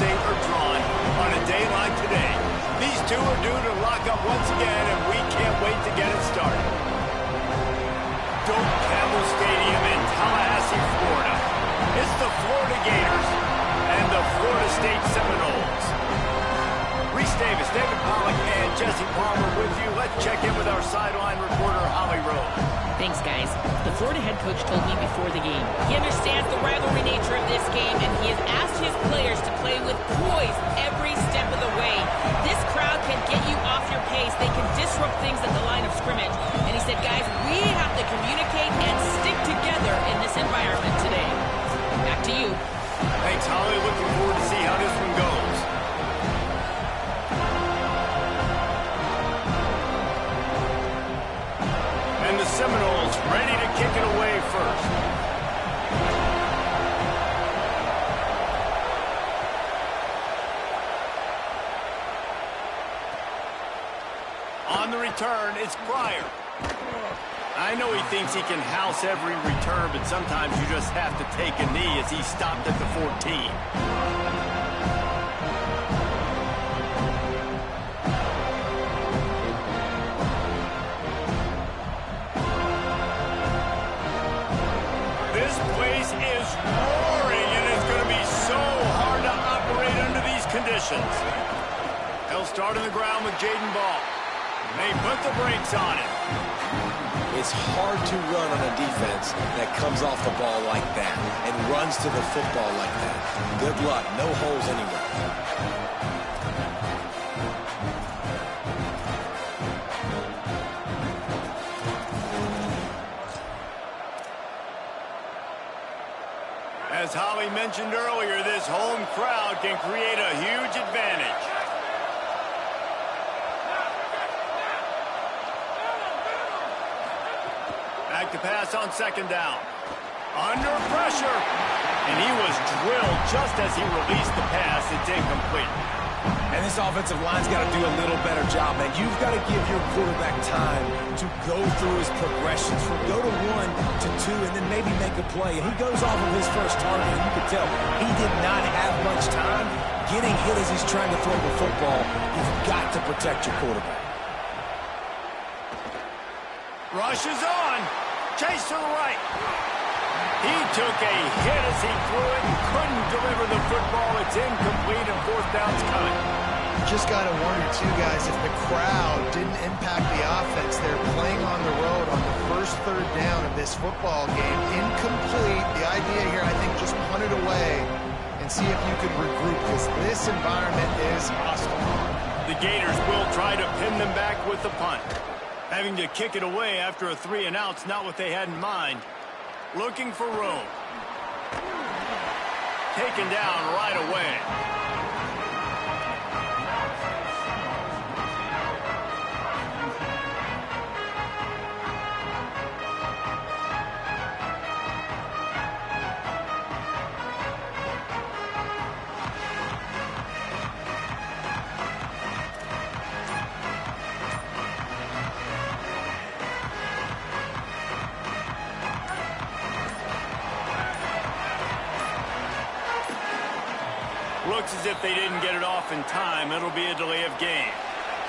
State are drawn on a day like today. These two are due to lock up once again, and we can't wait to get it started. Doak Campbell Stadium in Tallahassee, Florida. It's the Florida Gators and the Florida State Seminoles. Reese Davis, David Pollack, and Jesse Palmer with you. Let's check in with our sideline reporter, Holly Rose. Thanks, guys. The Florida head coach told me before the game he understands the rivalry nature of this game, and he has asked his players to play with poise every step of the way. This crowd can get you off your pace. They can disrupt things at the line of scrimmage. And he said, guys, we have to communicate and stick together in this environment today. Back to you. Thanks, Holly. Looking forward to see how this one goes. And the Seminoles ready to kick it away first. On the return, it's Pryor. I know he thinks he can house every return, but sometimes you just have to take a knee as he stopped at the 14. Is roaring, and it's going to be so hard to operate under these conditions. They'll start on the ground with Jaden Ball. They put the brakes on it. It's hard to run on a defense that comes off the ball like that and runs to the football like that. Good luck. No holes anywhere. As Holly mentioned earlier, this home crowd can create a huge advantage. Back to pass on second down. Under pressure. And he was drilled just as he released the pass. It's incomplete. And this offensive line's got to do a little better job, man. You've got to give your quarterback time to go through his progressions from go to 1 to 2 and then maybe make a play. And he goes off of his first target, and you can tell he did not have much time getting hit as he's trying to throw the football. You've got to protect your quarterback. Rush is on. Chase to the right. He took a hit as he threw it and couldn't deliver the football. It's incomplete and fourth down's coming. Just got to wonder, too, guys, if the crowd didn't impact the offense. They're playing on the road on the first third down of this football game. Incomplete. The idea here, I think, just punt it away and see if you can regroup, because this environment is hostile. The Gators will try to pin them back with the punt. Having to kick it away after a 3-and-out's not what they had in mind. Looking for room. Taken down right away. Looks as if they didn't get it off in time. It'll be a delay of game.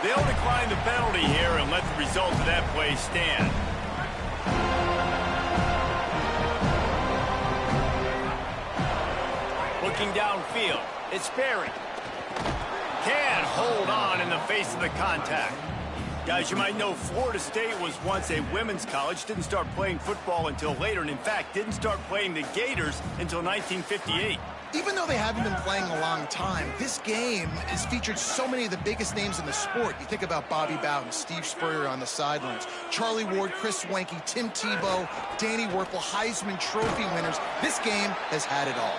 They'll decline the penalty here and let the result of that play stand. Looking downfield, it's Sperry. Can't hold on in the face of the contact. Guys, you might know Florida State was once a women's college, didn't start playing football until later, and in fact, didn't start playing the Gators until 1958. Even though they haven't been playing a long time, this game has featured so many of the biggest names in the sport. You think about Bobby Bowden, Steve Spurrier on the sidelines, Charlie Ward, Chris Wenke, Tim Tebow, Danny Werfel, Heisman Trophy winners. This game has had it all.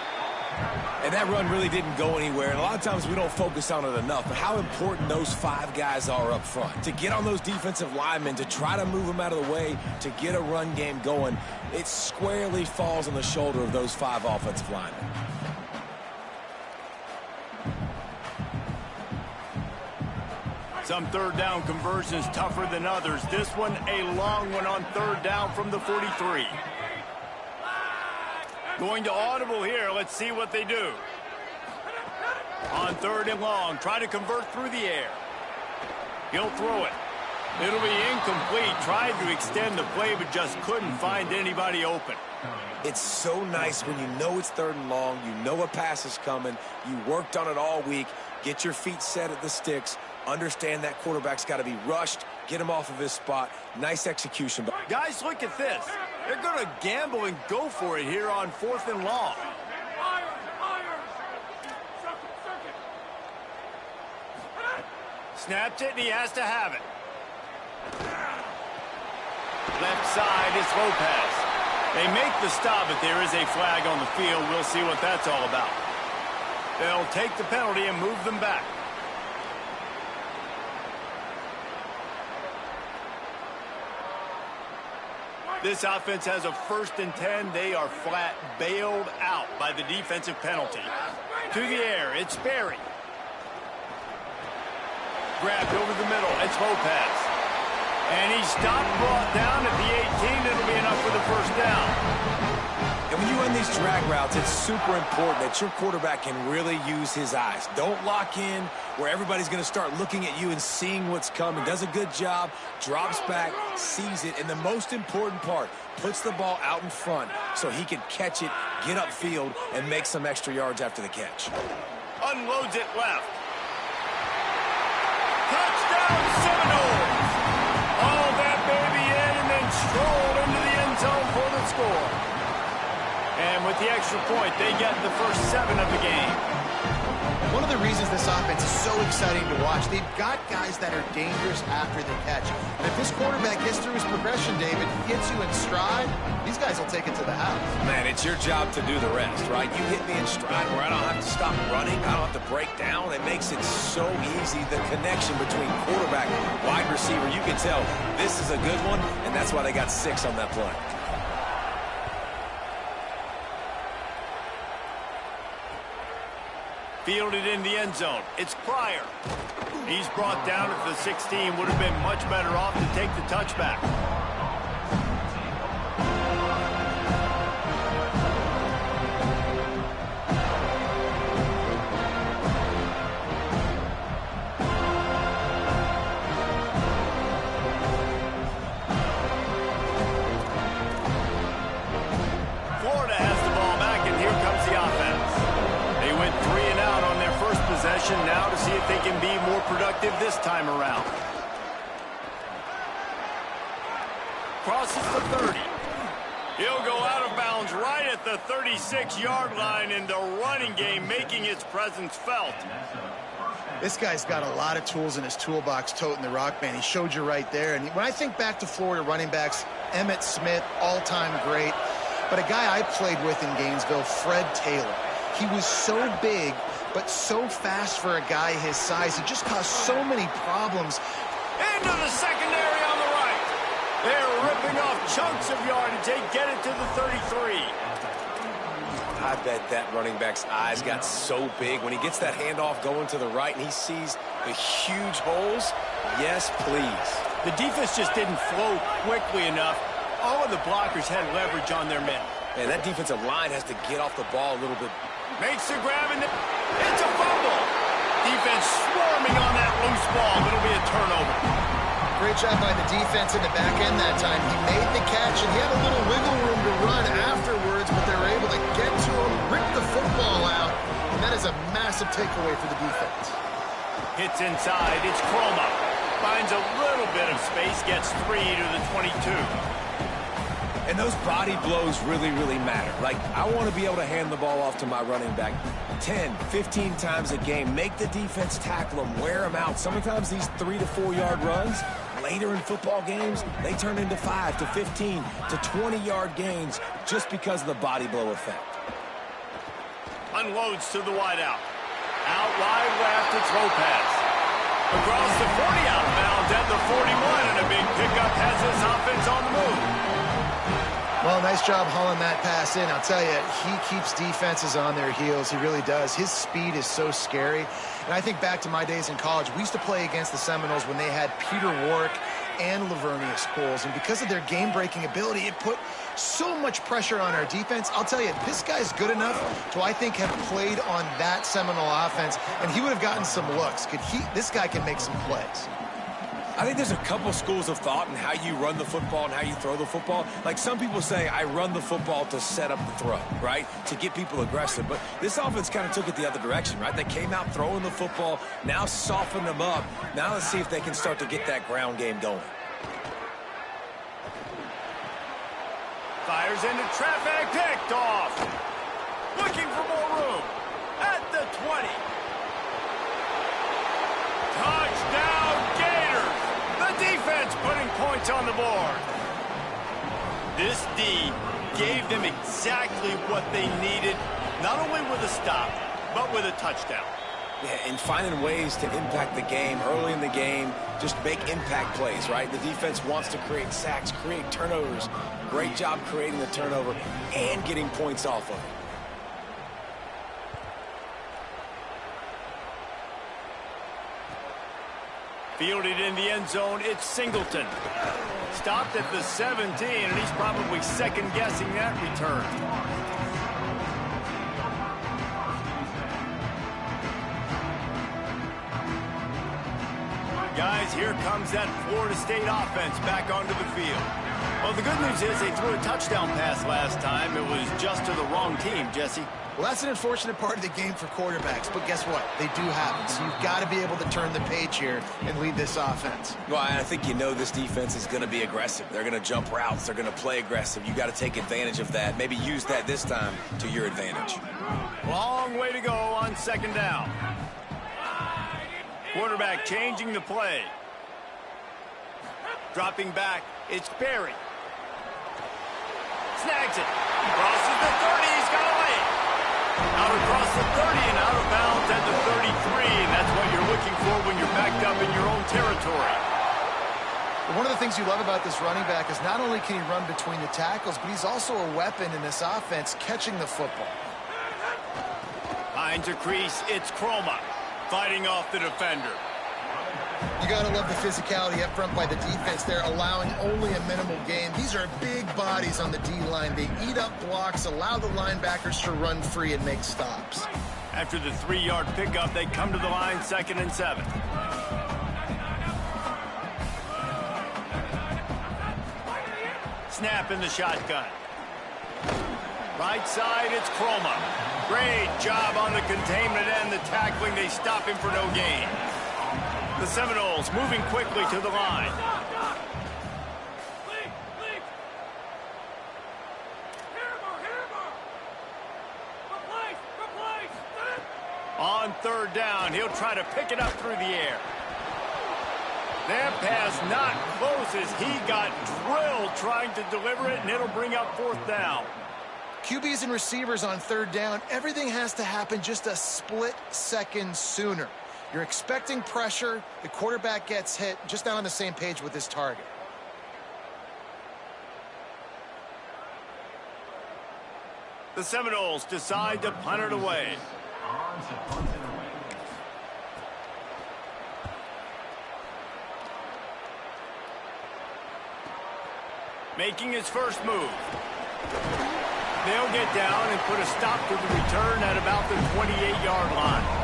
And that run really didn't go anywhere, and a lot of times we don't focus on it enough, but how important those 5 guys are up front. To get on those defensive linemen, to try to move them out of the way, to get a run game going, it squarely falls on the shoulder of those 5 offensive linemen. Some third down conversions tougher than others. This one, a long one on third down from the 43. Going to audible here. Let's see what they do. 3rd and long. Try to convert through the air. He'll throw it. It'll be incomplete. Tried to extend the play, but just couldn't find anybody open. It's so nice when you know it's 3rd and long, you know a pass is coming, you worked on it all week, get your feet set at the sticks, understand that quarterback's got to be rushed, get him off of his spot. Nice execution. Guys, look at this. They're going to gamble and go for it here on 4th and long. Snapped it, and he has to have it. Left side is Lopez. They make the stop, but there is a flag on the field. We'll see what that's all about. They'll take the penalty and move them back. This offense has a 1st and 10. They are flat bailed out by the defensive penalty. To the air, it's Berry. Grabbed over the middle, it's Lopez. And he's stopped, brought down at the 18. It'll be enough for the 1st down. And when you run these drag routes, it's super important that your quarterback can really use his eyes. Don't lock in where everybody's going to start looking at you and seeing what's coming. Does a good job, drops back, sees it, and the most important part, puts the ball out in front so he can catch it, get upfield, and make some extra yards after the catch. Unloads it left. Touchdown Seminoles! All that baby in and then strolled into the end zone for the score. And with the extra point, they get the first 7 of the game. One of the reasons this offense is so exciting to watch, they've got guys that are dangerous after the catch. And if this quarterback gets through his progression, David, gets you in stride, these guys will take it to the house. Man, it's your job to do the rest, right? You hit me in stride where I don't have to stop running, I don't have to break down. It makes it so easy, the connection between quarterback and wide receiver. You can tell this is a good one, and that's why they got 6 on that play. Fielded in the end zone. It's Pryor. He's brought down at the 16. Would have been much better off to take the touchback. Florida has the ball back, and here comes the offense. They went 3 and out on their first possession, now to see if they can be more productive this time around. Crosses the 30. He'll go out of bounds right at the 36-yard line, in the running game making its presence felt. This guy's got a lot of tools in his toolbox toting the rock, man. He showed you right there. And when I think back to Florida running backs, Emmitt Smith, all-time great. But a guy I played with in Gainesville, Fred Taylor. He was so big, but so fast for a guy his size. He just caused so many problems. Into the secondary on the right. They're ripping off chunks of yardage. They get it to the 33. I bet that running back's eyes got so big when he gets that handoff going to the right and he sees the huge holes. Yes, please. The defense just didn't flow quickly enough. All of the blockers had leverage on their men. Man, that defensive line has to get off the ball a little bit. Makes the grab, and it's a fumble. Defense swarming on that loose ball. It'll be a turnover. Great job by the defense in the back end that time. He made the catch, and he had a little wiggle room to run afterwards, but they were able to get to him, rip the football out, and that is a massive takeaway for the defense. Hits inside. It's Croma. Finds a little bit of space, gets 3 to the 22. And those body blows really, really matter. Like, I want to be able to hand the ball off to my running back 10, 15 times a game. Make the defense tackle them, wear them out. Sometimes these 3 to 4 yard runs, later in football games, they turn into 5 to 15 to 20-yard gains just because of the body blow effect. Unloads to the wideout. Out wide left, it's Lopez. Across the 40 outbound at the 41, and a big pickup has this offense on the move. Well, nice job hauling that pass in. I'll tell you, he keeps defenses on their heels. He really does. His speed is so scary. And I think back to my days in college. We used to play against the Seminoles when they had Peter Warrick and Lavernius Coles. And because of their game-breaking ability, it put so much pressure on our defense. I'll tell you, this guy's good enough to, I think, have played on that Seminole offense, and he would have gotten some looks. This guy can make some plays. I think there's a couple schools of thought in how you run the football and how you throw the football. Like some people say, I run the football to set up the throw, right? To get people aggressive. But this offense kind of took it the other direction, right? They came out throwing the football, now soften them up. Now let's see if they can start to get that ground game going. Fires into traffic, picked off. Looking for more room. At the 20. Touchdown, Gators! The defense putting points on the board. This D gave them exactly what they needed, not only with a stop, but with a touchdown. Yeah, and finding ways to impact the game early in the game, just make impact plays, right? The defense wants to create sacks, create turnovers. Great job creating the turnover and getting points off of it. Fielded in the end zone, it's Singleton. Stopped at the 17, and he's probably second-guessing that return. Guys, here comes that Florida State offense back onto the field. Well, the good news is they threw a touchdown pass last time. It was just to the wrong team, Jesse. Well, that's an unfortunate part of the game for quarterbacks, but guess what? They do have it, so you've got to be able to turn the page here and lead this offense. Well, I think you know this defense is going to be aggressive. They're going to jump routes. They're going to play aggressive. You got to take advantage of that. Maybe use that this time to your advantage. Long way to go on second down. Quarterback changing the play. Dropping back, it's Berry. Snags it. Crosses the 30, he's got a lane. Out across the 30 and out of bounds at the 33, and that's what you're looking for when you're backed up in your own territory. One of the things you love about this running back is not only can he run between the tackles, but he's also a weapon in this offense catching the football. Finds a crease, it's Chroma fighting off the defender. You got to love the physicality up front by the defense there, allowing only a minimal gain. These are big bodies on the D-line. They eat up blocks, allow the linebackers to run free and make stops. After the 3-yard pickup, they come to the line 2nd and 7. Snap in the shotgun. Right side, it's Chroma. Great job on the containment and the tackling. They stop him for no gain. The Seminoles moving quickly to the line. On third down, he'll try to pick it up through the air. That pass not close as he got drilled trying to deliver it, and it'll bring up 4th down. QBs and receivers on third down, everything has to happen just a split second sooner. You're expecting pressure, the quarterback gets hit, just not on the same page with his target. The Seminoles decide to punt it away. Making his first move. They'll get down and put a stop to the return at about the 28-yard line.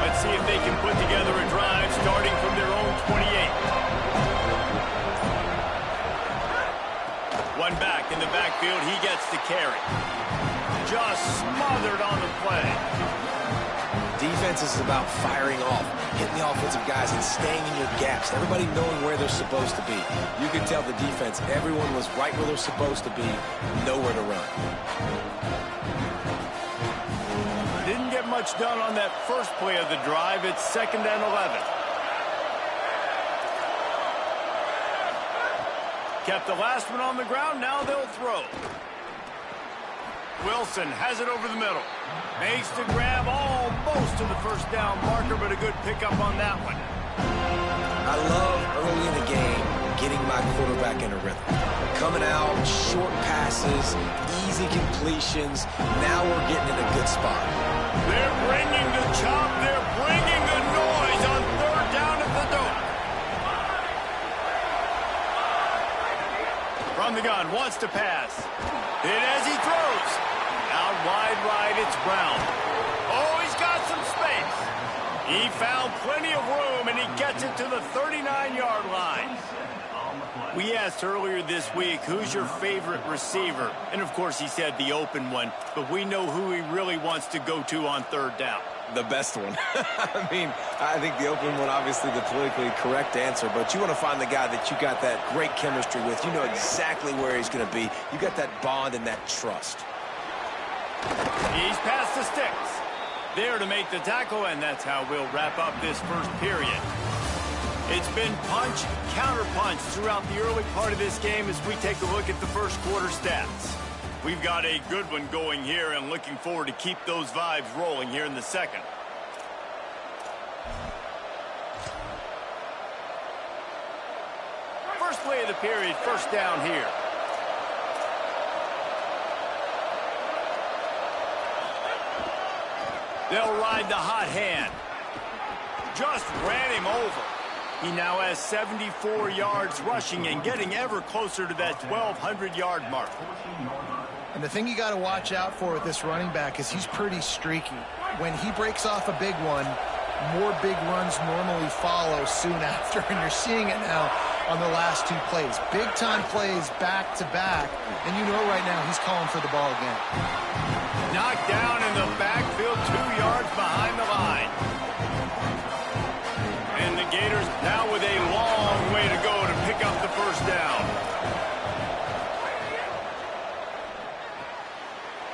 Let's see if they can put together a drive starting from their own 28. One back in the backfield, he gets the carry. Just smothered on the play. Defense is about firing off, hitting the offensive guys and staying in your gaps. Everybody knowing where they're supposed to be. You can tell the defense, everyone was right where they're supposed to be, nowhere to run. Didn't get much done on that first play of the drive. It's 2nd and 11. Kept the last one on the ground. Now they'll throw. Wilson has it over the middle. Makes the grab almost to the first down marker, but a good pickup on that one. I love early in the game getting my quarterback in a rhythm. Coming out, short passes, easy completions. Now we're getting in a good spot. They're bringing the chop. They're bringing the noise on third down at the door. From the gun, wants to pass. Hit as he throws. Out wide right, it's Brown. Oh, he's got some space. He found plenty of room, and he gets it to the 39-yard line. We asked earlier this week, who's your favorite receiver? And, of course, he said the open one, but we know who he really wants to go to on third down. The best one. I mean, I think the open one, obviously the politically correct answer, but you want to find the guy that you got that great chemistry with. You know exactly where he's going to be. You got that bond and that trust. He's past the sticks. There to make the tackle, and that's how we'll wrap up this first period. It's been punch, counter-punch throughout the early part of this game as we take a look at the first quarter stats. We've got a good one going here and looking forward to keep those vibes rolling here in the second. First play of the period, first down here. They'll ride the hot hand. Just ran him over. He now has 74 yards rushing and getting ever closer to that 1,200-yard mark. And the thing you got to watch out for with this running back is he's pretty streaky. When he breaks off a big one, more big runs normally follow soon after, and you're seeing it now on the last two plays. Big-time plays back-to-back, and you know right now he's calling for the ball again. Knocked down in the backfield, 2 yards behind the line. And the Gators now with a long way to go to pick up the first down.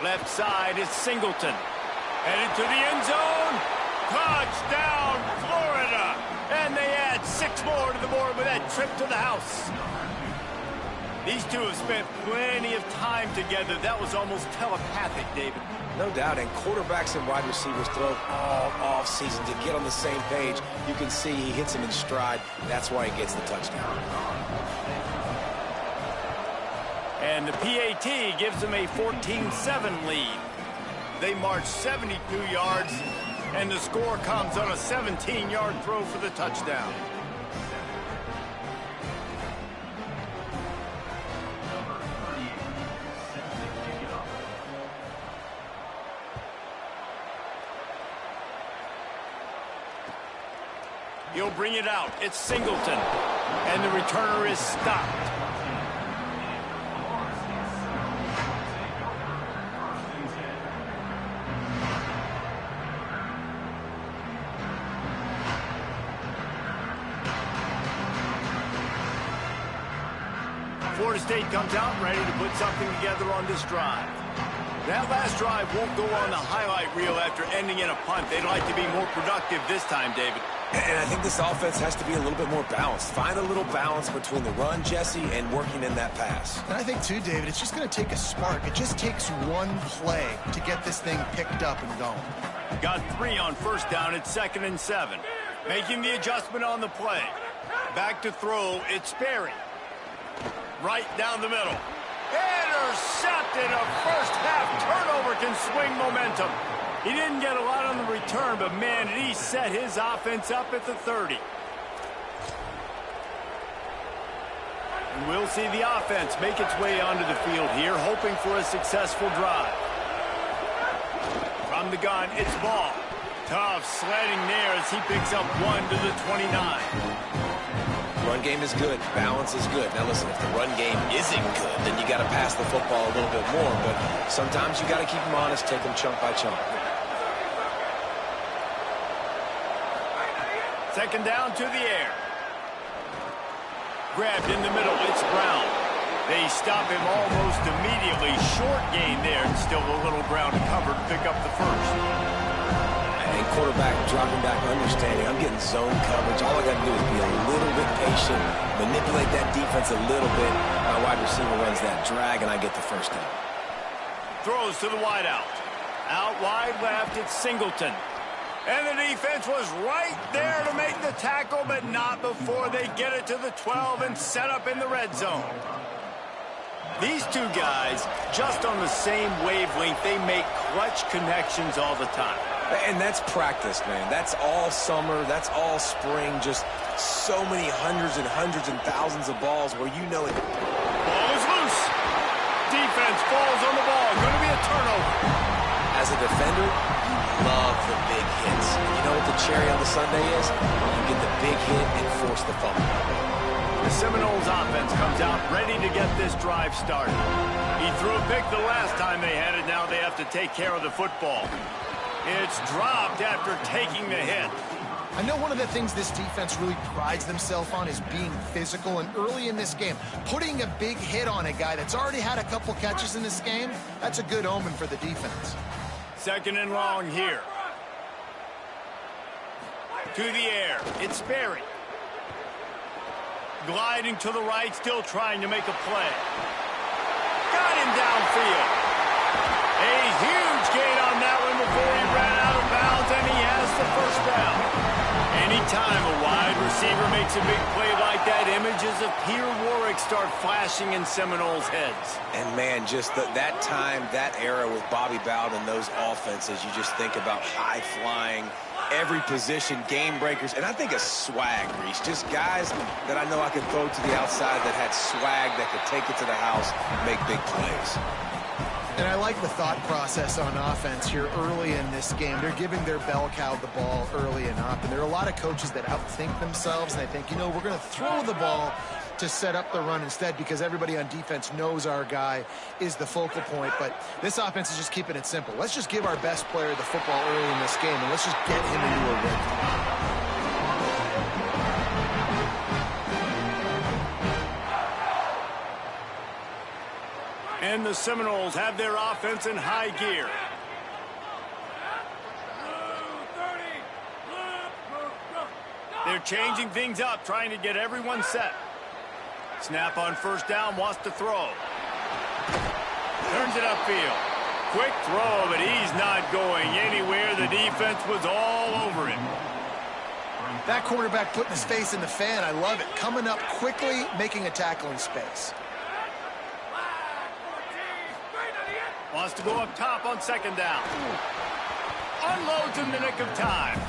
Left side is Singleton. Headed to the end zone. Touchdown, Florida. And they add 6 more to the board with that trip to the house. These two have spent plenty of time together. That was almost telepathic, David. No doubt, and quarterbacks and wide receivers throw all off season to get on the same page. You can see he hits him in stride. That's why he gets the touchdown. And the PAT gives them a 14-7 lead. They march 72 yards, and the score comes on a 17-yard throw for the touchdown. He'll bring it out. It's Singleton. And the returner is stopped. Florida State comes out ready to put something together on this drive. That last drive won't go on the highlight reel after ending in a punt. They'd like to be more productive this time, David. And I think this offense has to be a little bit more balanced. Find a little balance between the run, Jesse, and working in that pass. And I think, too, David, it's just going to take a spark. It just takes one play to get this thing picked up and going. Got 3 on first down at 2nd and 7. Making the adjustment on the play. Back to throw, it's Sperry. Right down the middle. Intercepted. A first-half turnover can swing momentum. He didn't get a lot on the return, but, man, did he set his offense up at the 30. And we'll see the offense make its way onto the field here, hoping for a successful drive. From the gun, it's Ball. Tough sledding there as he picks up 1 to the 29. Run game is good. Balance is good. Now, listen, if the run game isn't good, then you got to pass the football a little bit more. But sometimes you got to keep them honest, take them chunk by chunk. Second down to the air. Grabbed in the middle. It's Brown. They stop him almost immediately. Short gain there, and still a little ground to cover to pick up the first. And quarterback dropping back, understanding I'm getting zone coverage. All I got to do is be a little bit patient, manipulate that defense a little bit. My wide receiver runs that drag, and I get the first down. throws to the wideout. Out wide left, it's Singleton. And the defense was right there to make the tackle, but not before they get it to the 12 and set up in the red zone. These two guys, just on the same wavelength, they make clutch connections all the time. And that's practice, man. That's all summer. That's all spring. Just so many hundreds and thousands of balls where you know it. Ball is loose. Defense falls on the ball. Going to be a turnover. As a defender, you love the big hits. You know what the cherry on the sundae is? You get the big hit and force the fumble. The Seminoles offense comes out ready to get this drive started. He threw a pick the last time they had it. Now they have to take care of the football. It's dropped after taking the hit. I know one of the things this defense really prides themselves on is being physical, and early in this game, putting a big hit on a guy that's already had a couple catches in this game, that's a good omen for the defense. Second and long here. To the air. It's Sperry. Gliding to the right, still trying to make a play. Got him downfield. A huge gain on that one before he ran out of bounds, and he has the first down. Anytime a wide receiver makes a big play like that, images of Peter Warwick start flashing in Seminoles' heads. And, man, just that time, that era with Bobby Bowden and those offenses, you just think about high-flying, every position, game breakers, and I think a swag, Reese. Just guys that I know I could throw to the outside that had swag, that could take it to the house, make big plays. And I like the thought process on offense here early in this game. They're giving their bell cow the ball early and up. And there are a lot of coaches that outthink themselves, and they think, you know, we're going to throw the ball to set up the run instead because everybody on defense knows our guy is the focal point. But this offense is just keeping it simple. Let's just give our best player the football early in this game, and let's just get him into a rhythm. And the Seminoles have their offense in high gear. They're changing things up, trying to get everyone set. Snap on first down, wants to throw. Turns it upfield. Quick throw, but he's not going anywhere. The defense was all over him. That quarterback putting his face in the fan, I love it. Coming up quickly, making a tackle in space. Wants to go up top on second down. Unloads in the nick of time.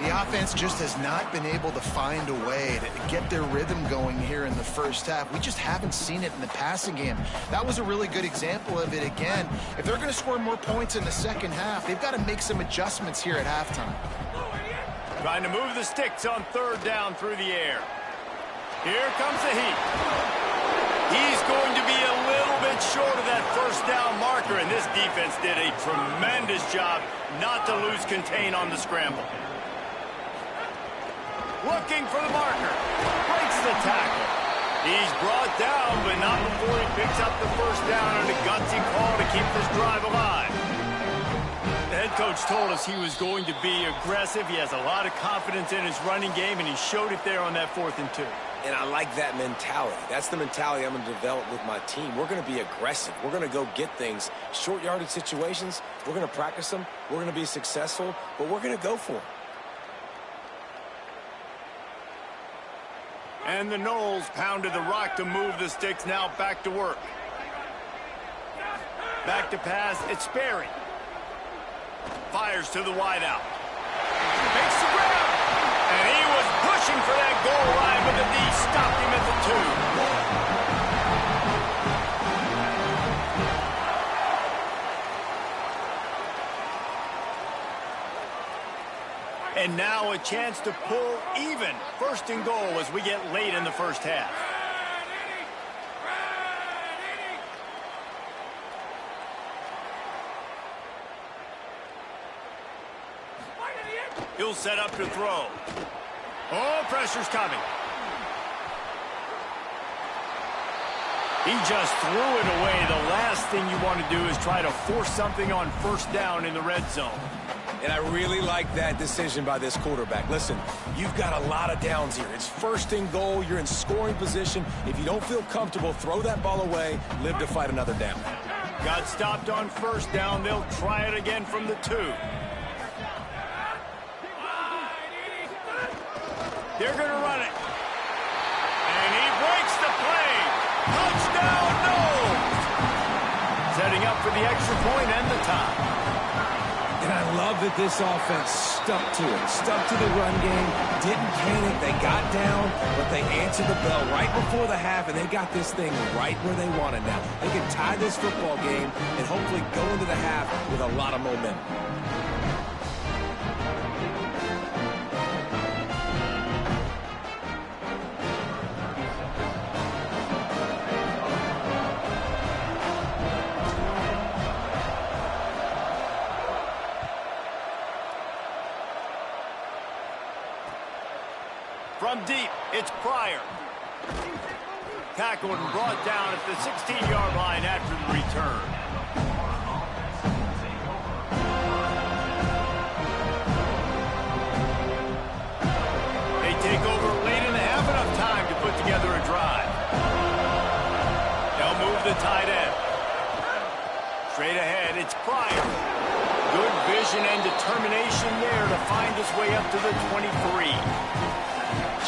The offense just has not been able to find a way to get their rhythm going here in the first half. We just haven't seen it in the passing game. That was a really good example of it again. If they're going to score more points in the second half, they've got to make some adjustments here at halftime. Trying to move the sticks on third down through the air. Here comes the heat. He's going to be a little bit short of that first down marker, and this defense did a tremendous job not to lose contain on the scramble. Looking for the marker. Breaks the tackle. He's brought down, but not before he picks up the first down on a gutsy call to keep this drive alive. The head coach told us he was going to be aggressive. He has a lot of confidence in his running game, and he showed it there on that 4th and 2. And I like that mentality. That's the mentality I'm going to develop with my team. We're going to be aggressive. We're going to go get things. Short yardage situations, we're going to practice them. We're going to be successful, but we're going to go for them. And the Noles pounded the rock to move the sticks. Now back to work. Back to pass. It's Sperry. Fires to the wideout. Makes the grab. And he was pushing for that goal line, but the D stopped him at the 2. And now a chance to pull even. 1st and goal as we get late in the first half. He'll set up to throw. Oh, pressure's coming. He just threw it away. The last thing you want to do is try to force something on first down in the red zone. And I really like that decision by this quarterback. Listen, you've got a lot of downs here. It's 1st and goal. You're in scoring position. If you don't feel comfortable, throw that ball away. Live to fight another down. Got stopped on first down. They'll try it again from the 2. They're going to run it. And he breaks the play. Touchdown, no! Setting up for the extra point and the tie. And I love that this offense stuck to it, stuck to the run game, didn't panic. They got down, but they answered the bell right before the half, and they got this thing right where they want it now. They can tie this football game and hopefully go into the half with a lot of momentum. From deep, it's Pryor. Tackled and brought down at the 16-yard line after the return. They take over late in the half, enough time to put together a drive. They'll move the tight end. Straight ahead, it's Pryor. Good vision and determination there to find his way up to the 23.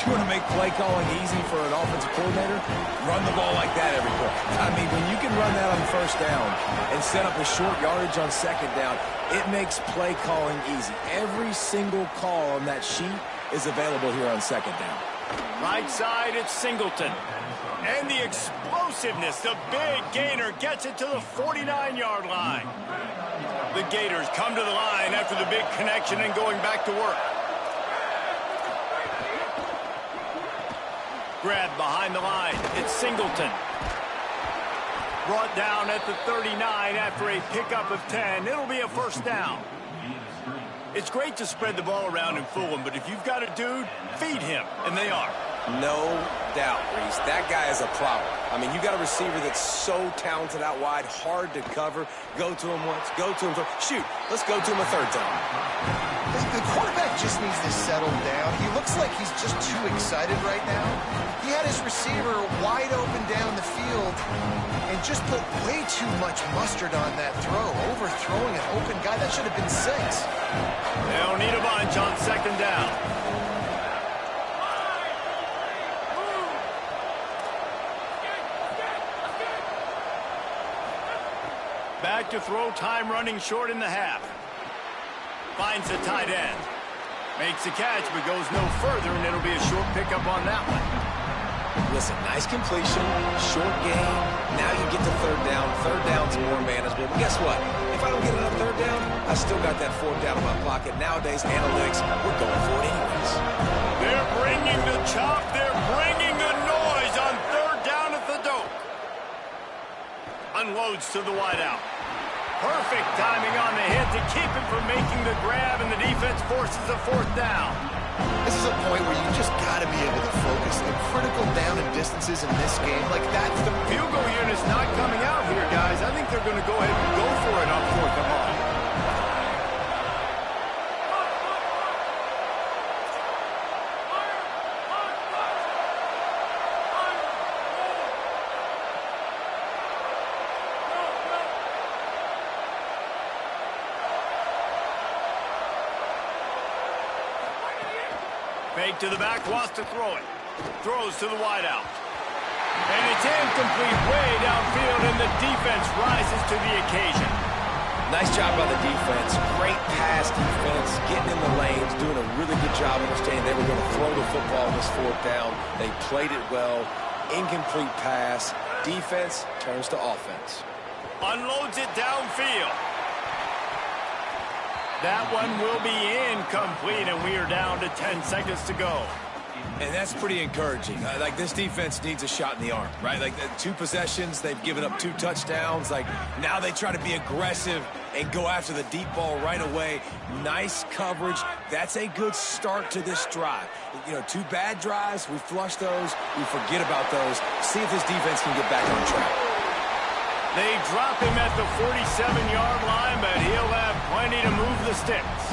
You want to make play calling easy for an offensive coordinator? Run the ball like that every play. I mean, when you can run that on first down and set up a short yardage on second down, it makes play calling easy. Every single call on that sheet is available here on second down. Right side, it's Singleton. And the explosiveness, the big gainer gets it to the 49-yard line. The Gators come to the line after the big connection and going back to work. Grab behind the line. It's Singleton. Brought down at the 39 after a pickup of 10. It'll be a first down. It's great to spread the ball around and fool him, but if you've got a dude, feed him, and they are. No doubt, Reese. That guy is a problem. I mean, you got a receiver that's so talented out wide, hard to cover. Go to him once, go to him twice. Shoot, let's go to him a third time. The quarterback just needs to settle down. He looks like he's just too excited right now. He had his receiver wide open down the field and just put way too much mustard on that throw, overthrowing an open guy. That should have been 6. They'll need a bunch on second down. Back to throw, time running short in the half. Finds the tight end. Makes the catch, but goes no further, and it'll be a short pickup on that one. Listen, nice completion, short game. Now you get to third down. Third down's more manageable. But guess what? If I don't get another third down, I still got that fourth down in my pocket. Nowadays, analytics, we're going for it anyways. They're bringing the chop. They're bringing the noise on third down at the dope. Unloads to the wideout. Perfect timing on the hit to keep him from making the grab, and the defense forces a fourth down. This is a point where you just got to be able to focus. In critical down and distances in this game, like that's The field goal unit's not coming out here, guys. I think they're going to go ahead and go for it on fourth and long. Fake to the back, wants to throw it. Throws to the wideout. And it's incomplete way downfield, and the defense rises to the occasion. Nice job by the defense. Great pass defense, getting in the lanes, doing a really good job understanding they were going to throw the football on this fourth down. They played it well. Incomplete pass. Defense turns to offense. Unloads it downfield. That one will be incomplete, and we are down to 10 seconds to go. And that's pretty encouraging. Like, this defense needs a shot in the arm, right? Like, 2 possessions, they've given up 2 touchdowns. Like, now they try to be aggressive and go after the deep ball right away. Nice coverage. That's a good start to this drive. You know, 2 bad drives, we flush those, we forget about those. See if this defense can get back on track. They drop him at the 47-yard line, but he'll have plenty to move the sticks.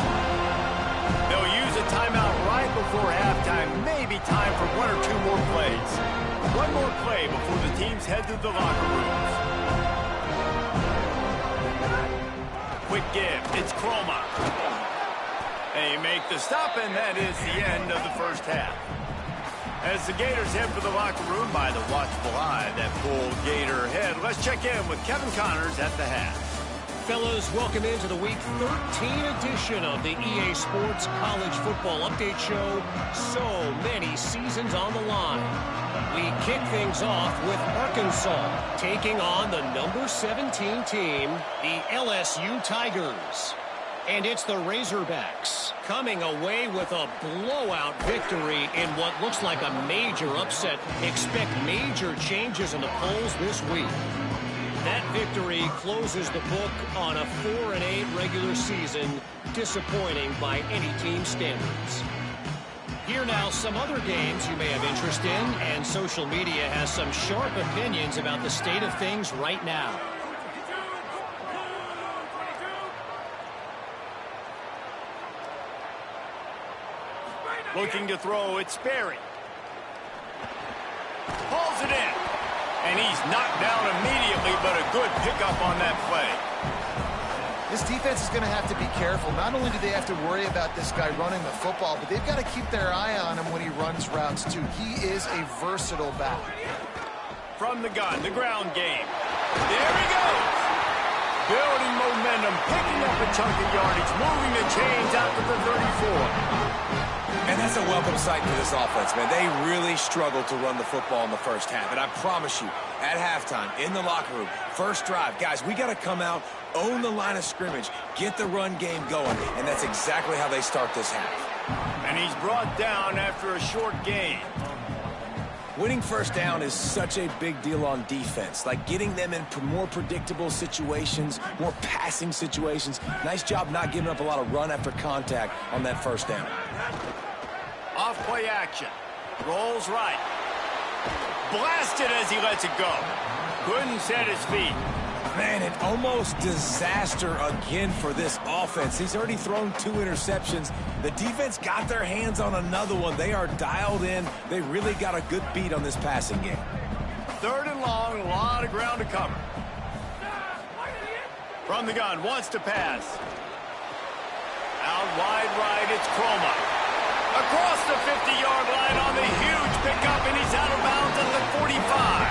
They'll use a timeout right before halftime. Maybe time for 1 or 2 more plays. 1 more play before the teams head to the locker rooms. quick give. It's Croma. They make the stop, and that is the end of the first half. As the Gators head for the locker room by the watchful eye that pulled Gator head, let's check in with Kevin Connors at the half. Fellas, welcome into the Week 13 edition of the EA Sports College Football Update Show. So many seasons on the line. We kick things off with Arkansas taking on the number 17 team, the LSU Tigers. And it's the Razorbacks coming away with a blowout victory in what looks like a major upset. Expect major changes in the polls this week. That victory closes the book on a 4-8 regular season, disappointing by any team standards. Here now some other games you may have interest in, and social media has some sharp opinions about the state of things right now. Looking to throw, it's Sperry. Pulls it in. And he's knocked down immediately, but a good pickup on that play. This defense is going to have to be careful. Not only do they have to worry about this guy running the football, but they've got to keep their eye on him when he runs routes, too. He is a versatile back. From the gun, the ground game. There he goes. Building momentum, picking up a chunk of yardage, moving the chains out to the 34. And that's a welcome sight for this offense, man. They really struggled to run the football in the first half. And I promise you, at halftime, in the locker room, first drive, guys, we got to come out, own the line of scrimmage, get the run game going. And that's exactly how they start this half. And he's brought down after a short gain. Winning first down is such a big deal on defense. Like getting them in more predictable situations, more passing situations. Nice job not giving up a lot of run after contact on that first down. Off play action. Rolls right. Blasted as he lets it go. Couldn't set his feet. Man, an almost disaster again for this offense. He's already thrown 2 interceptions. The defense got their hands on another one. They are dialed in. They really got a good beat on this passing game. 3rd and long, a lot of ground to cover. From the gun, wants to pass. Out wide right, it's Croma. Across the 50-yard line on the huge pickup, and he's out of bounds at the 45.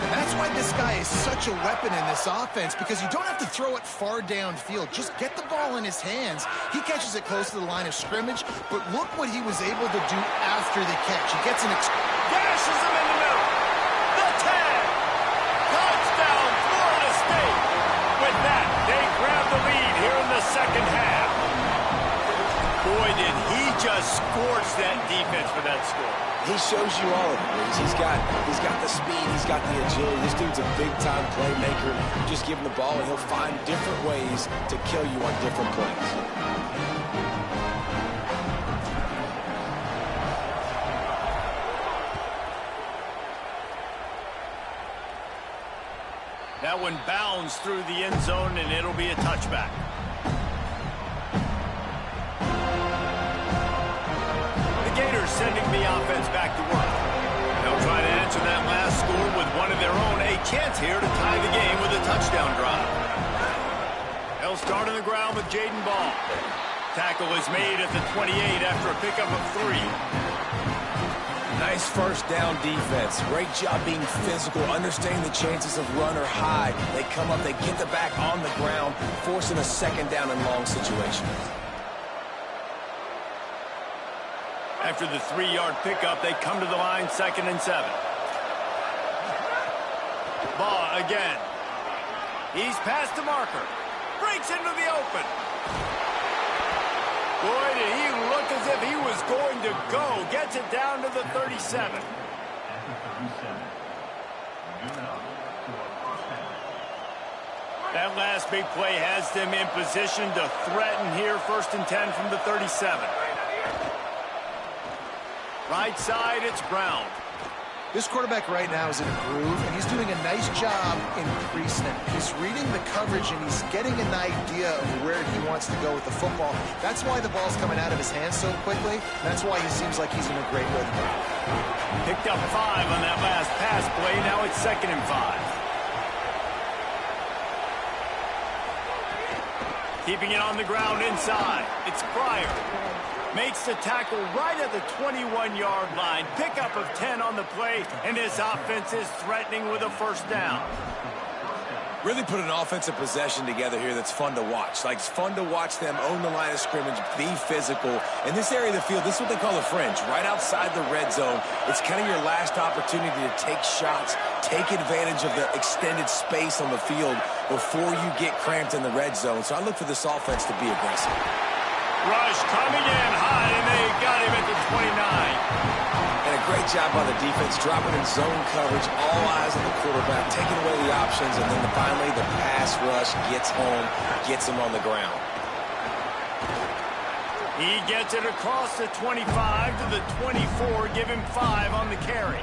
And that's why this guy is such a weapon in this offense, because you don't have to throw it far downfield. Just get the ball in his hands. He catches it close to the line of scrimmage, but look what he was able to do after the catch. He gets an dashes him in the middle. The tag. Touchdown, Florida State. With that, they grab the lead here in the second half. Boy, did he just scorch that defense for that score. He shows you all of it. He's got the speed, he's got the agility. This dude's a big-time playmaker. Just give him the ball, and he'll find different ways to kill you on different plays. That one bounds through the end zone, and it'll be a touchback. Gators sending the offense back to work. They'll try to answer that last score with one of their own. A chance here to tie the game with a touchdown drive. They'll start on the ground with Jaden Ball. Tackle is made at the 28 after a pickup of 3. Nice first down defense. Great job being physical, understanding the chances of run or high. They come up, they get the back on the ground, forcing a second down and long situation. After the 3-yard pickup, they come to the line, 2nd and 7. Ball again. He's past the marker. Breaks into the open. Boy, did he look as if he was going to go. Gets it down to the 37. That last big play has them in position to threaten here, 1st and 10 from the 37. Right side, it's Brown. This quarterback right now is in a groove, and he's doing a nice job increasing it. He's reading the coverage, and he's getting an idea of where he wants to go with the football. That's why the ball's coming out of his hands so quickly. That's why he seems like he's in a great rhythm. Picked up 5 on that last pass play. Now it's 2nd and 5. Keeping it on the ground inside. It's Pryor. Makes the tackle right at the 21-yard line. Pickup of 10 on the play, and his offense is threatening with a first down. Really put an offensive possession together here that's fun to watch. Like, it's fun to watch them own the line of scrimmage, be physical. In this area of the field, this is what they call the fringe, right outside the red zone. It's kind of your last opportunity to take shots, take advantage of the extended space on the field before you get cramped in the red zone. So I look for this offense to be aggressive. Rush coming in high, and they got him at the 29. And a great job by the defense, dropping in zone coverage, all eyes on the quarterback, taking away the options, and then finally the pass rush gets home, gets him on the ground. He gets it across the 25 to the 24, give him 5 on the carry.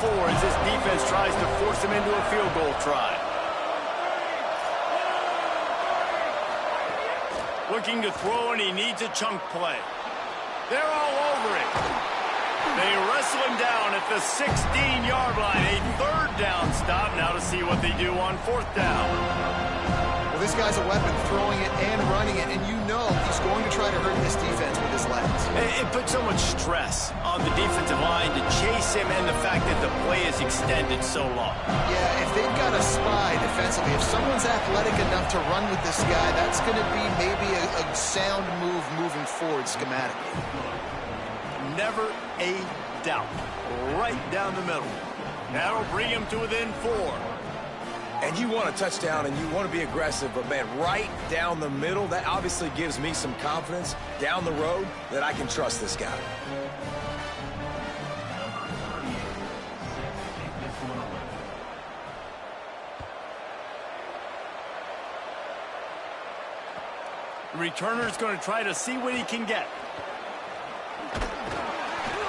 As this defense tries to force him into a field goal try. Looking to throw, and he needs a chunk play. They're all over it. They wrestle him down at the 16-yard line. A third down stop. Now to see what they do on fourth down. Well, this guy's a weapon, throwing it and running it, and you know he's going to try to hurt this defense with his legs. It puts so much stress on the defensive line to chase him, and the fact that the play is extended so long. Yeah, if they've got a spy defensively, if someone's athletic enough to run with this guy, that's going to be maybe a sound move moving forward schematically. Never a doubt. Right down the middle. That'll bring him to within 4. And you want a touchdown and you want to be aggressive, but, man, right down the middle, that obviously gives me some confidence down the road that I can trust this guy. The returner's going to try to see what he can get.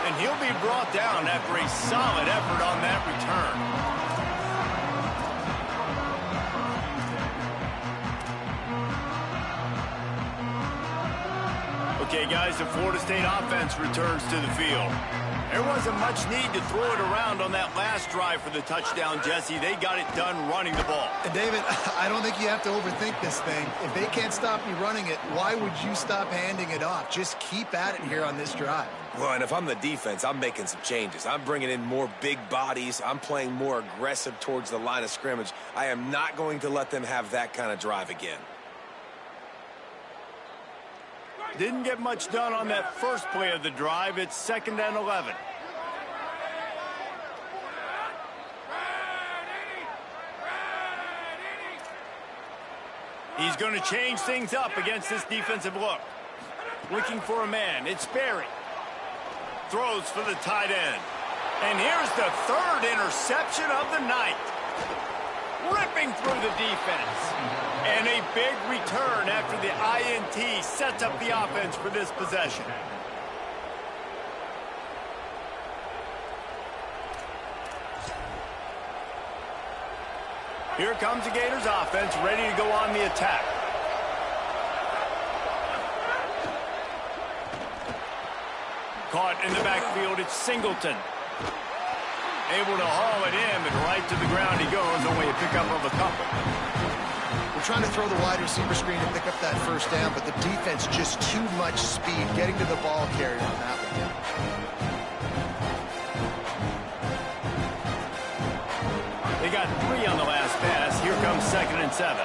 And he'll be brought down after a solid effort on that return. Okay, guys, the Florida State offense returns to the field. There wasn't much need to throw it around on that last drive for the touchdown, Jesse. They got it done running the ball. And, David, I don't think you have to overthink this thing. If they can't stop me running it, why would you stop handing it off? Just keep at it here on this drive. Well, and if I'm the defense, I'm making some changes. I'm bringing in more big bodies. I'm playing more aggressive towards the line of scrimmage. I am not going to let them have that kind of drive again. Didn't get much done on that first play of the drive. It's 2nd and 11. He's going to change things up against this defensive look. Looking for a man. It's Berry. Throws for the tight end. And here's the 3rd interception of the night. Ripping through the defense. And a big return after the INT sets up the offense for this possession. Here comes the Gators offense, ready to go on the attack. Caught in the backfield, it's Singleton. Able to haul it in, but right to the ground he goes, only a pickup of a couple. We're trying to throw the wide receiver screen and pick up that first down, but the defense just too much speed getting to the ball carrier on that one. They got 3 on the last pass. Here comes 2nd and 7.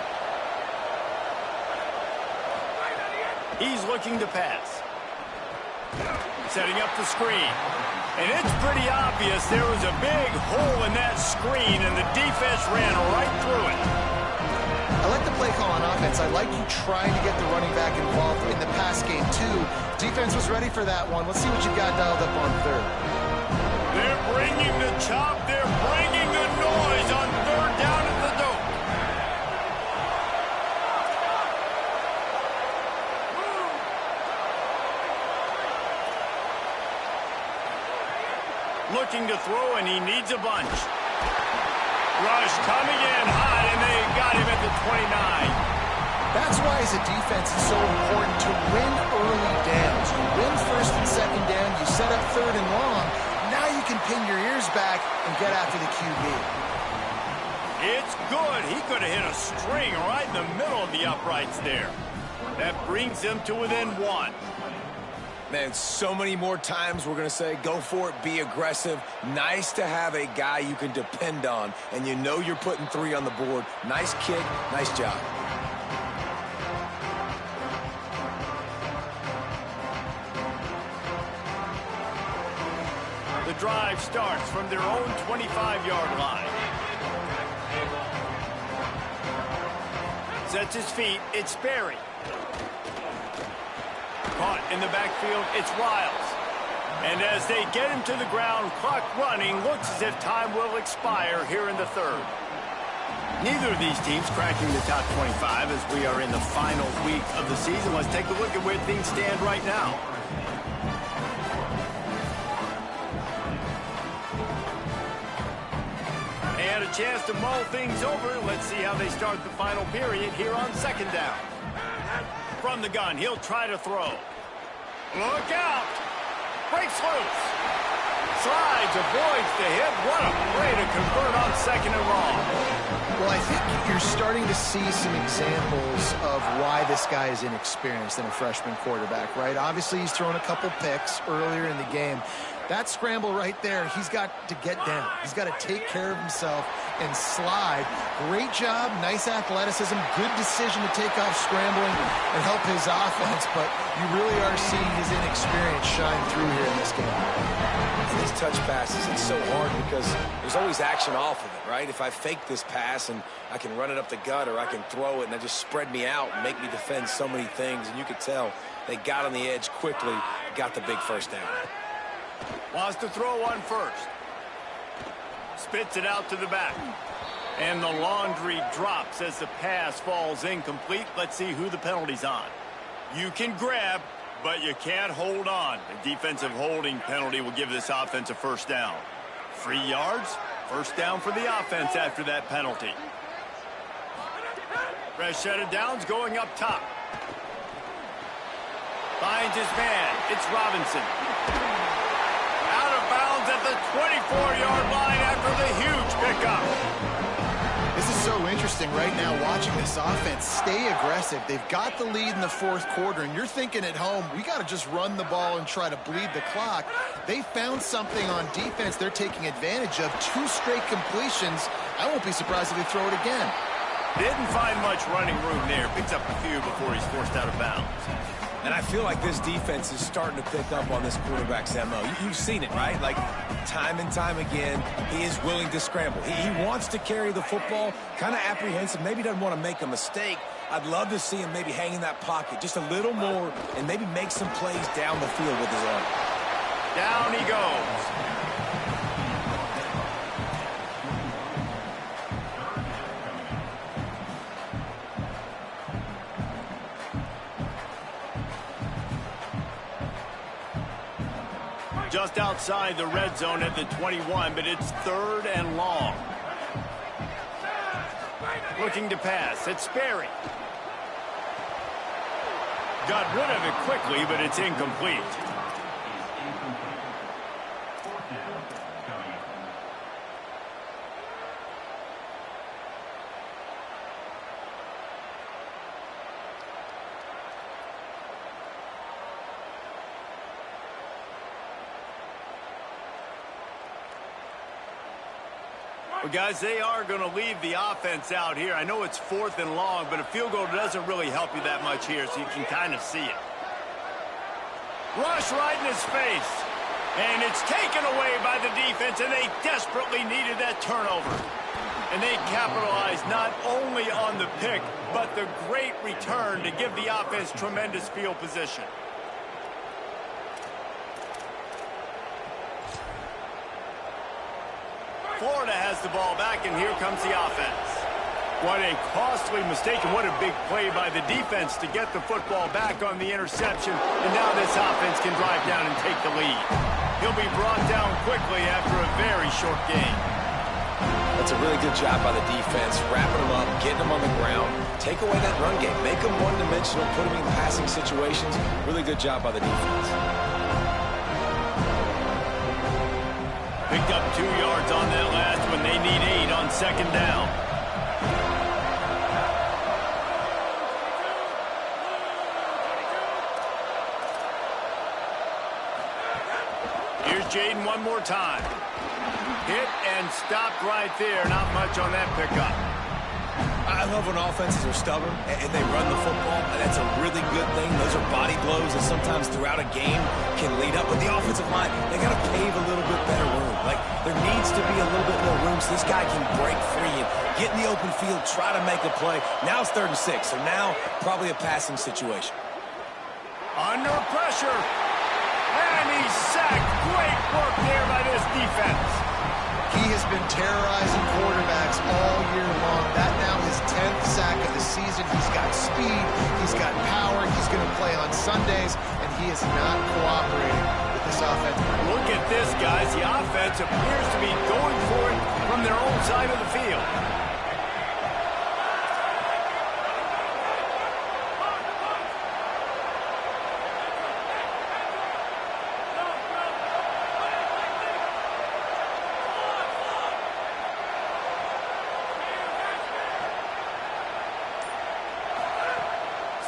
He's looking to pass. Setting up the screen. And it's pretty obvious there was a big hole in that screen, and the defense ran right through it. I like the play call on offense. I like you trying to get the running back involved in the pass game, too. Defense was ready for that one. Let's see what you got dialed up on 3rd. They're bringing the chop. They're bringing the noise on 3rd down at the dope. Looking to throw, and he needs a bunch. Rush coming in hot, and they got him at the 29. That's why, as a defense, it's so important to win and get after the QB. It's good. He could have hit a string right in the middle of the uprights there. That brings him to within 1. Man, so many more times we're going to say, go for it, be aggressive. Nice to have a guy you can depend on, and you know you're putting 3 on the board. Nice kick, nice job. The drive starts from their own 25-yard line. Sets his feet, it's Berry. Caught in the backfield, it's Riles. And as they get him to the ground, clock running, looks as if time will expire here in the third. Neither of these teams cracking the top 25 as we are in the final week of the season. Let's take a look at where things stand right now. They had a chance to mull things over. Let's see how they start the final period here on second down. From the gun, he'll try to throw. Look out! Breaks loose. Slides, avoids the hit. What a play to convert on second and long. Well, I think you're starting to see some examples of why this guy is inexperienced in a freshman quarterback, right? Obviously, he's thrown a couple picks earlier in the game. That scramble right there, he's got to get down. He's got to take care of himself and slide. Great job, nice athleticism, good decision to take off scrambling and help his offense, but you really are seeing his inexperience shine through here in this game. These touch passes, it's so hard because there's always action off of it, right? If I fake this pass and I can run it up the gut or I can throw it and it just spread me out and make me defend so many things, and you could tell they got on the edge quickly, got the big first down. Wants to throw one first. Spits it out to the back. And the laundry drops as the pass falls incomplete. Let's see who the penalty's on. You can grab, but you can't hold on. A defensive holding penalty will give this offense a first down. 3 yards, first down for the offense after that penalty. Fresh set of downs going up top. Finds his man. It's Robinson. Out of bounds at the 24-yard line after the huge pickup. This is so interesting right now watching this offense stay aggressive. They've got the lead in the fourth quarter, and you're thinking at home, we got to just run the ball and try to bleed the clock. They found something on defense they're taking advantage of. 2 straight completions. I won't be surprised if they throw it again. Didn't find much running room there. Picks up a few before he's forced out of bounds. And I feel like this defense is starting to pick up on this quarterback's MO. You've seen it, right? Like, time and time again, he is willing to scramble. He wants to carry the football, kind of apprehensive, maybe doesn't want to make a mistake. I'd love to see him maybe hang in that pocket just a little more and maybe make some plays down the field with his arm. Down he goes. Just outside the red zone at the 21, but it's third and long. Looking to pass, it's Berry. Got rid of it quickly, but it's incomplete. Well, guys, they are going to leave the offense out here. I know it's fourth and long, but a field goal doesn't really help you that much here, so you can kind of see it. Rush right in his face. And it's taken away by the defense, and they desperately needed that turnover. And they capitalized not only on the pick, but the great return to give the offense tremendous field position. Florida has the ball back, and here comes the offense. What a costly mistake, and what a big play by the defense to get the football back on the interception. And now this offense can drive down and take the lead. He'll be brought down quickly after a very short game. That's a really good job by the defense, wrapping them up, getting them on the ground, take away that run game, make them one-dimensional, put them in passing situations. Really good job by the defense. Picked up 2 yards on that last one. They need 8 on second down. Here's Jaden one more time. Hit and stopped right there. Not much on that pickup. I love when offenses are stubborn and they run the football. That's a really good thing. Those are body blows that sometimes throughout a game can lead up. But the offensive line, they got to pave a little bit better room. Like, there needs to be a little bit more room so this guy can break free and get in the open field, try to make a play. Now it's 3rd and 6, so now probably a passing situation. Under pressure. And he's sacked. Great work there by this defense. He has been terrorizing quarterbacks all year long. That now his 10th sack of the season. He's got speed. He's got power. He's going to play on Sundays, and he is not cooperating with this offense. Look at this, guys. The offense appears to be going for it from their own side of the field.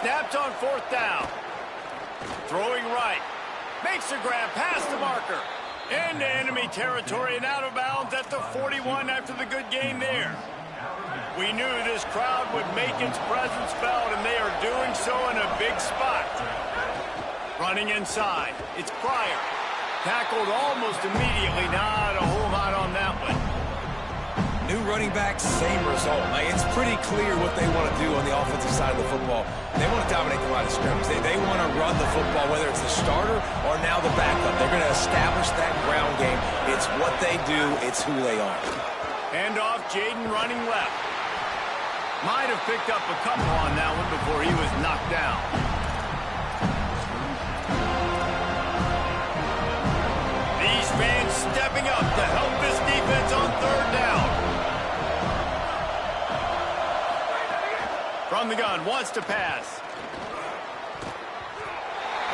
Snapped on 4th down. Throwing right. Makes a grab past the marker. Into enemy territory and out of bounds at the 41 after the good game there. We knew this crowd would make its presence felt, and they are doing so in a big spot. Running inside. It's Pryor. Tackled almost immediately. Not a whole lot on that one. New running back, same result. Like, it's pretty clear what they want to do on the offensive side of the football. They want to dominate the line of scrimmage. They want to run the football, whether it's the starter or now the backup. They're going to establish that ground game. It's what they do. It's who they are. Hand off, Jaden running left. Might have picked up a couple on that one before he was knocked down. These fans stepping up to help this defense on 3rd down. From the gun, wants to pass.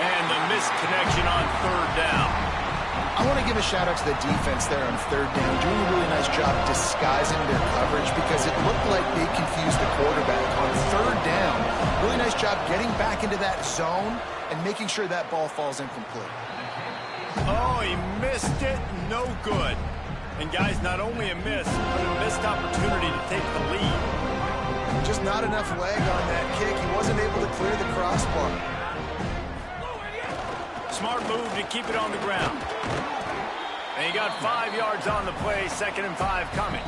And the missed connection on 3rd down. I want to give a shout-out to the defense there on 3rd down, doing a really nice job disguising their coverage because it looked like they confused the quarterback. On 3rd down, really nice job getting back into that zone and making sure that ball falls incomplete. Oh, he missed it. No good. And, guys, not only a miss, but a missed opportunity to take the lead. Just not enough leg on that kick. He wasn't able to clear the crossbar. Smart move to keep it on the ground. And he got 5 yards on the play, 2nd and 5 coming.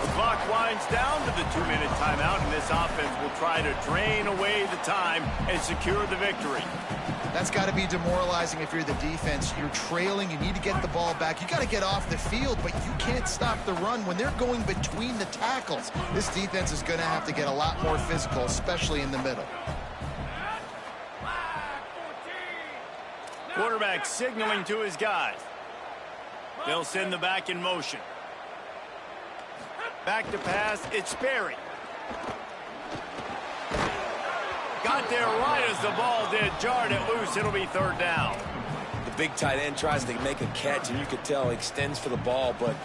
The clock winds down to the 2-minute timeout, and this offense will try to drain away the time and secure the victory. That's got to be demoralizing if you're the defense. You're trailing. You need to get the ball back. You got to get off the field, but you can't stop the run when they're going between the tackles. This defense is going to have to get a lot more physical, especially in the middle. Quarterback signaling to his guys. They'll send the back in motion. Back to pass. It's Sperry. Got there right as the ball did. Jarred it loose. It'll be 3rd down. The big tight end tries to make a catch, and you could tell he extends for the ball, but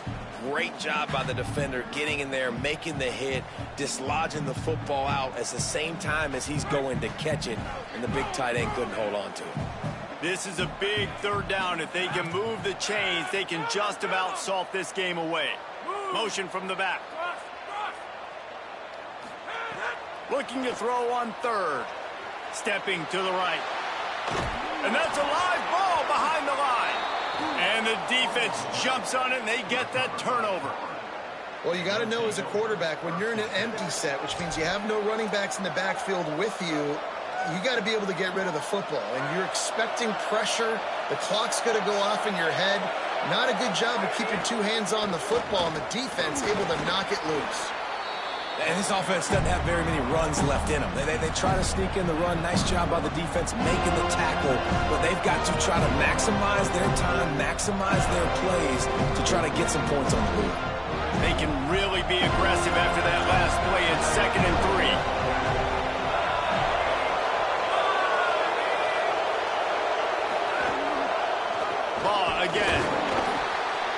great job by the defender getting in there, making the hit, dislodging the football out at the same time as he's going to catch it, and the big tight end couldn't hold on to it. This is a big 3rd down. If they can move the chains, they can just about salt this game away. Motion from the back. Looking to throw on 3rd. Stepping to the right. And that's a live ball behind the line. And the defense jumps on it, and they get that turnover. Well, you got to know as a quarterback, when you're in an empty set, which means you have no running backs in the backfield with you, you got to be able to get rid of the football. And you're expecting pressure. The clock's going to go off in your head. Not a good job of keeping 2 hands on the football, and the defense able to knock it loose. And this offense doesn't have very many runs left in them. They try to sneak in the run. Nice job by the defense making the tackle. But they've got to try to maximize their time, maximize their plays to try to get some points on the board. They can really be aggressive after that last play in 2nd and 3. Ball again.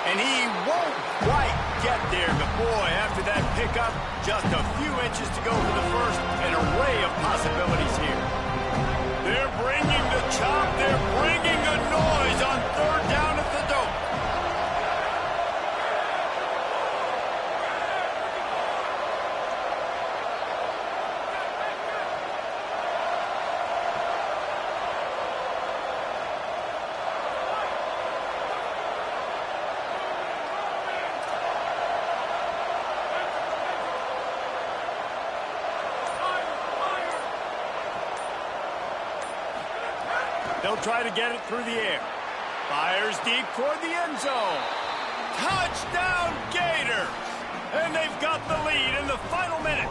And he won't quite get there, but boy, after that pickup, just a few inches to go for the first. An array of possibilities here. They're bringing the chop. They're bringing the noise on third down at the dope. They'll try to get it through the air. Fires deep toward the end zone. Touchdown, Gators! And they've got the lead in the final minute.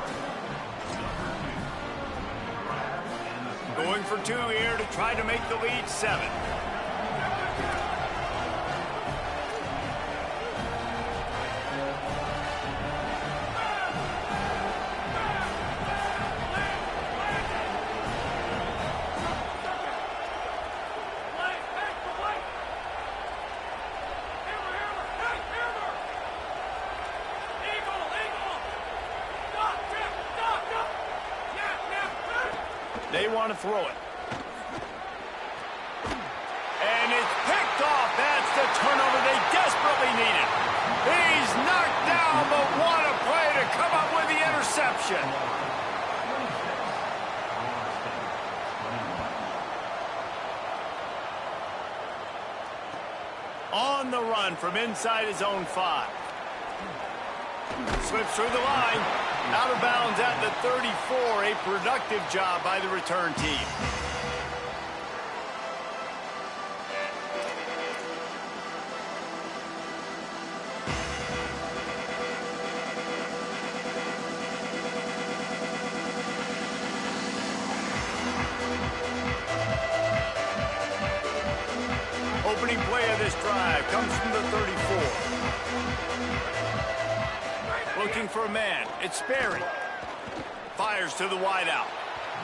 Going for 2 here to try to make the lead 7. They want to throw it. And it's picked off. That's the turnover they desperately needed. He's knocked down, but what a play to come up with the interception. On the run from inside his own 5. Slips through the line. Out of bounds at the 34. A productive job by the return team. Opening play of this drive comes from the 34. Looking for a man. It's Sperry. Fires to the wideout.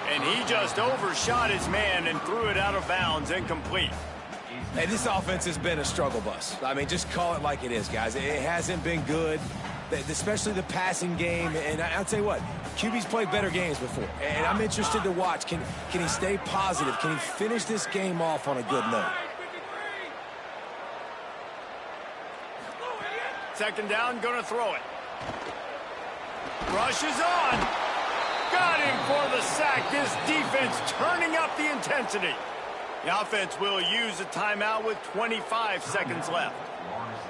And he just overshot his man and threw it out of bounds, incomplete. Hey, this offense has been a struggle bus. I mean, just call it like it is, guys. It hasn't been good, especially the passing game. And I'll tell you what, QB's played better games before. And I'm interested to watch. Can he stay positive? Can he finish this game off on a good note? Second down, gonna throw it. Rushes on. Got him for the sack. This defense turning up the intensity. The offense will use a timeout with 25 seconds left.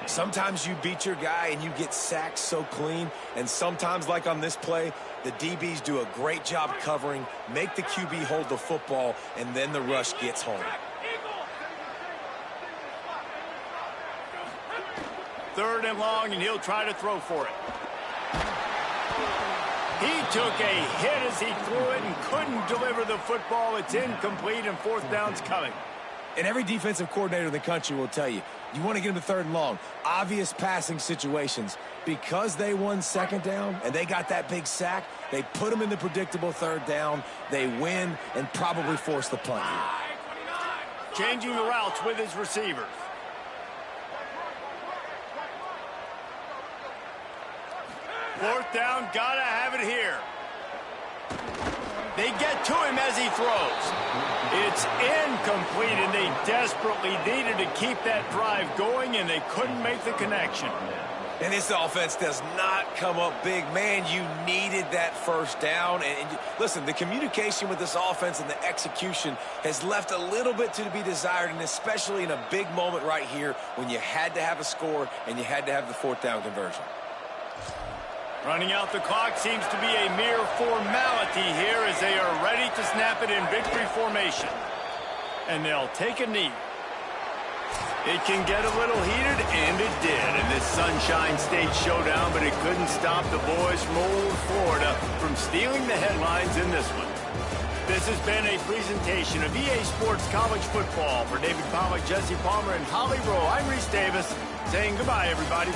Sometimes you beat your guy and you get sacked so clean, and sometimes, like on this play, the DBs do a great job covering, make the QB hold the football, and then the rush gets home. Third and long, and he'll try to throw for it. He took a hit as he threw it and couldn't deliver the football. It's incomplete, and fourth down's coming. And every defensive coordinator in the country will tell you, you want to get them to third and long, obvious passing situations. Because they won second down and they got that big sack, they put them in the predictable third down. They win and probably force the punt here. Changing the routes with his receivers. Fourth down, gotta have it here. They get to him as he throws. It's incomplete, and they desperately needed to keep that drive going, and they couldn't make the connection. And this offense does not come up big. Man, you needed that first down. And listen, the communication with this offense and the execution has left a little bit to be desired, and especially in a big moment right here when you had to have a score and you had to have the fourth down conversion. Running out the clock seems to be a mere formality here as they are ready to snap it in victory formation. And they'll take a knee. It can get a little heated, and it did in this Sunshine State showdown, but it couldn't stop the boys from old Florida from stealing the headlines in this one. This has been a presentation of EA Sports College Football. For David Pollack, Jesse Palmer, and Holly Rowe, I'm Reese Davis saying goodbye, everybody.